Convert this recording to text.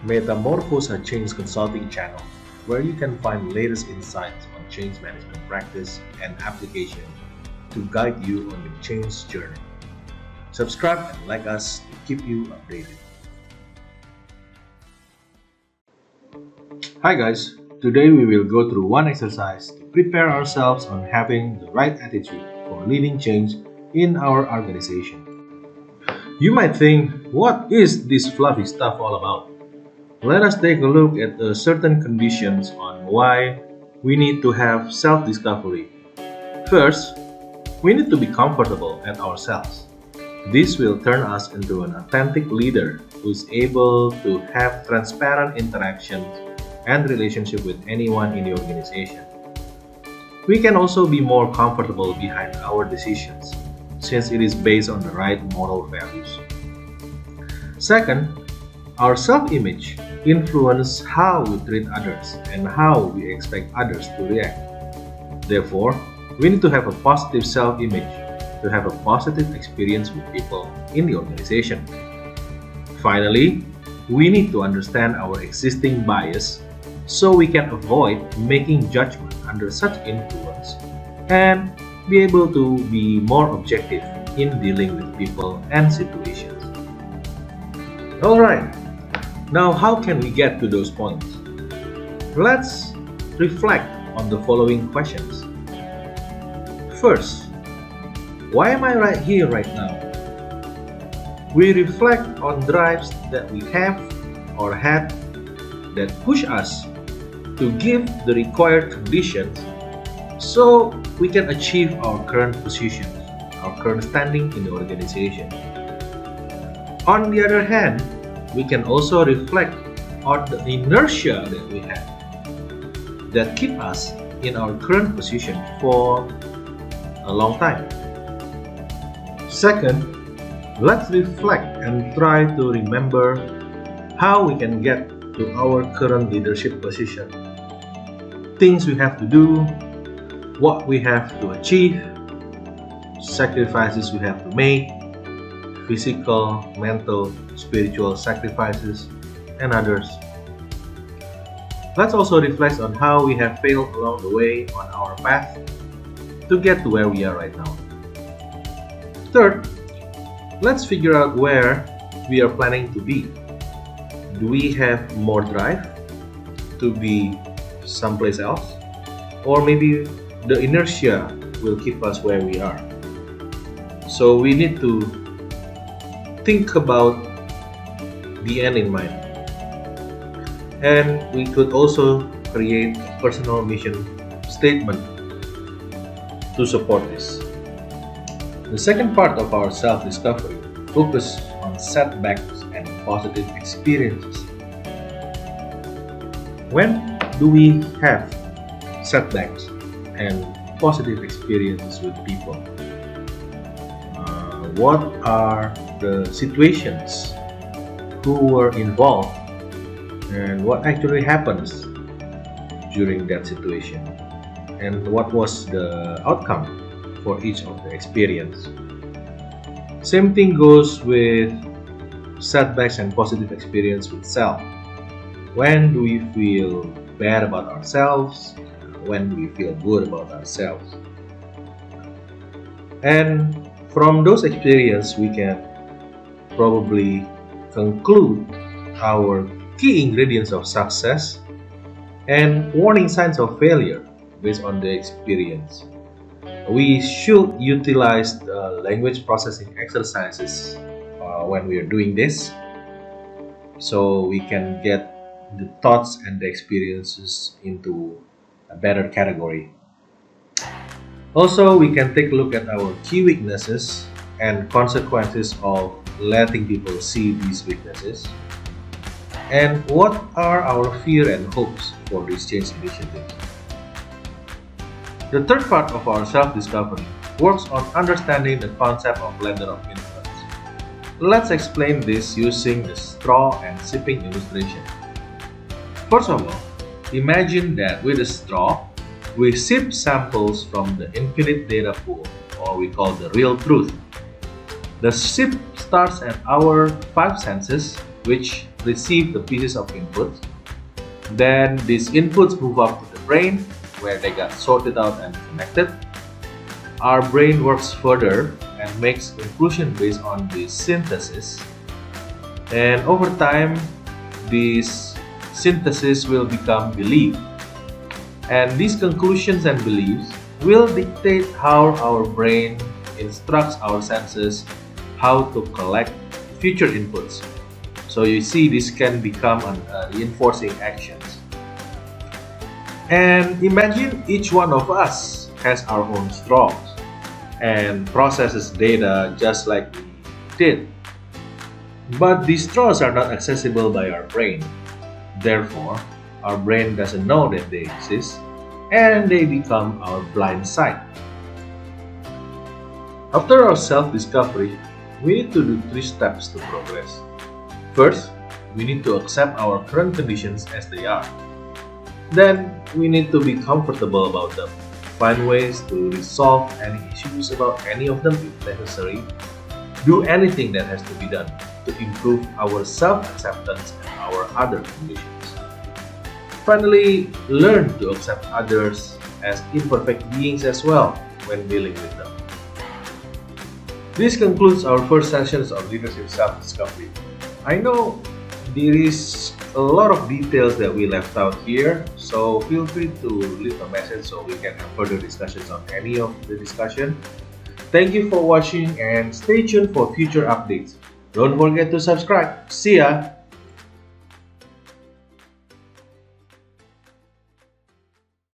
Metamorphose a change consulting channel where you can find latest insights on change management practice and application to guide you on your change journey. Subscribe and like us to keep you updated. Hi guys, today we will go through one exercise to prepare ourselves on having the right attitude for leading change in our organization. You might think, what is this fluffy stuff all about? Let us take a look at certain conditions on why we need to have self-discovery. First, we need to be comfortable at ourselves. This will turn us into an authentic leader who is able to have transparent interactions and relationship with anyone in the organization. We can also be more comfortable behind our decisions, since it is based on the right moral values. Second, our self-image influences how we treat others and how we expect others to react. Therefore, we need to have a positive self-image to have a positive experience with people in the organization. Finally, we need to understand our existing bias so we can avoid making judgment under such influence and be able to be more objective in dealing with people and situations. Alright, now how can we get to those points? Let's reflect on the following questions. First, why am I right here right now? We reflect on drives that we have or had that push us to give the required conditions so we can achieve our current position, our current standing in the organization. On the other hand, we can also reflect on the inertia that we have that keep us in our current position for a long time. Second, let's reflect and try to remember how we can get to our current leadership position. Things we have to do, what we have to achieve, sacrifices we have to make, physical, mental, spiritual sacrifices, and others. Let's also reflect on how we have failed along the way on our path to get to where we are right now. Third, let's figure out where we are planning to be. Do we have more drive to be someplace else? Or maybe the inertia will keep us where we are. So we need to think about the end in mind. And we could also create a personal mission statement to support this. The second part of our self-discovery focuses on setbacks and positive experiences. When do we have setbacks and positive experiences with people? What are the situations, who were involved, and what actually happens during that situation, and what was the outcome for each of the experience. Same thing goes with setbacks and positive experience with self. When do we feel bad about ourselves? When do we feel good about ourselves? And from those experiences, we can probably conclude our key ingredients of success and warning signs of failure based on the experience. We should utilize the language processing exercises when we are doing this, so we can get the thoughts and the experiences into a better category. Also, we can take a look at our key weaknesses and consequences of letting people see these weaknesses, and what are our fear and hopes for this change initiative. The third part of our self-discovery works on understanding the concept of ladder of influence. Let's explain this using the straw and sipping illustration. First of all, imagine that with a straw, we sip samples from the infinite data pool, or we call the real truth. The sip starts at our five senses, which receive the pieces of input. Then these inputs move up to the brain where they got sorted out and connected. Our brain works further and makes conclusion based on this synthesis. And over time, this synthesis will become belief. And these conclusions and beliefs will dictate how our brain instructs our senses how to collect future inputs. So you see, this can become reinforcing actions. And imagine each one of us has our own straws and processes data just like we did. But these straws are not accessible by our brain. Therefore, our brain doesn't know that they exist, and they become our blind sight. After our self-discovery, we need to do 3 steps to progress. First, we need to accept our current conditions as they are. Then, we need to be comfortable about them, find ways to resolve any issues about any of them if necessary, do anything that has to be done to improve our self-acceptance and our other conditions. Finally, learn to accept others as imperfect beings as well when dealing with them. This concludes our first sessions of leadership self-discovery. I know there is a lot of details that we left out here, so feel free to leave a message so we can have further discussions on any of the discussion. Thank you for watching and stay tuned for future updates. Don't forget to subscribe. See ya!